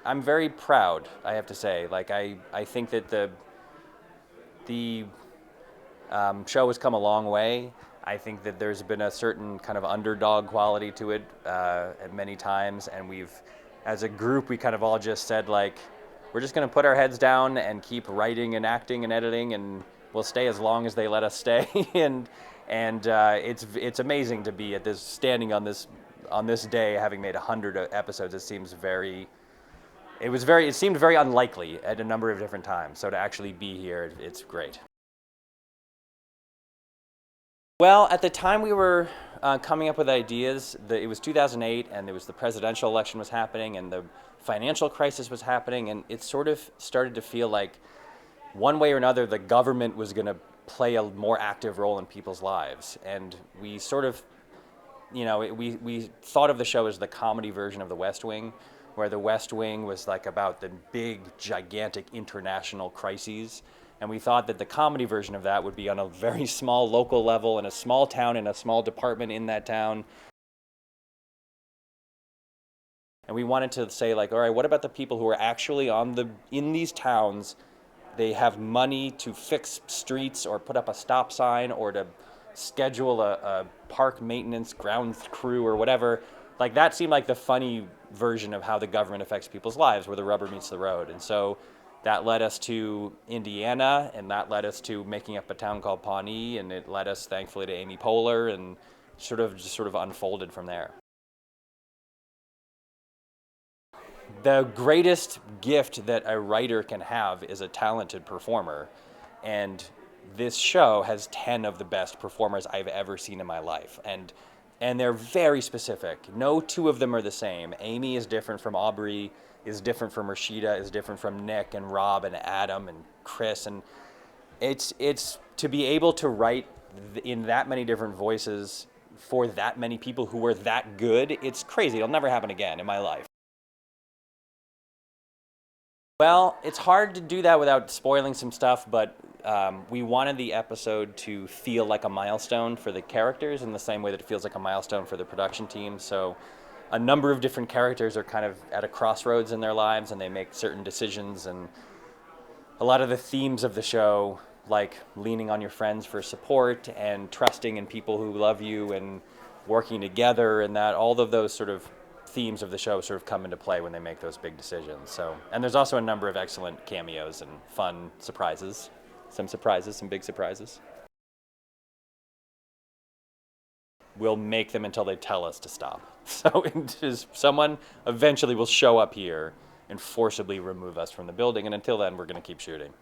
I'm very proud, I have to say. Like I think that the show has come a long way. I think that there's been a certain kind of underdog quality to it at many times, and as a group, we kind of all just said like, we're just going to put our heads down and keep writing and acting and editing, and we'll stay as long as they let us stay. and it's amazing to be at this standing on this day, having made 100 episodes. It seemed very unlikely at a number of different times. So to actually be here, it's great. Well, at the time we were coming up with ideas, it was 2008, and there was the presidential election was happening, and the financial crisis was happening, and it sort of started to feel like one way or another the government was going to play a more active role in people's lives. And we sort of, we thought of the show as the comedy version of The West Wing, where The West Wing was like about the big, gigantic international crises. And we thought that the comedy version of that would be on a very small local level in a small town, in a small department in that town. And we wanted to say like, all right, what about the people who are actually in these towns? They have money to fix streets or put up a stop sign or to schedule a park maintenance grounds crew or whatever. Like that seemed like the funny version of how the government affects people's lives, where the rubber meets the road. And so that led us to Indiana, and that led us to making up a town called Pawnee, and it led us, thankfully, to Amy Poehler, and sort of unfolded from there. The greatest gift that a writer can have is a talented performer, and this show has 10 of the best performers I've ever seen in my life, and they're very specific. No two of them are the same. Amy is different from Aubrey, is different from Rashida, is different from Nick and Rob and Adam and Chris, and it's to be able to write in that many different voices for that many people who were that good. It's crazy. It'll never happen again in my life. Well, it's hard to do that without spoiling some stuff, but we wanted the episode to feel like a milestone for the characters in the same way that it feels like a milestone for the production team. So a number of different characters are kind of at a crossroads in their lives, and they make certain decisions, and a lot of the themes of the show, like leaning on your friends for support and trusting in people who love you and working together, and that all of those sort of themes of the show sort of come into play when they make those big decisions. So, and there's also a number of excellent cameos and fun surprises, some big surprises. We'll make them until they tell us to stop. So someone eventually will show up here and forcibly remove us from the building, and until then we're going to keep shooting.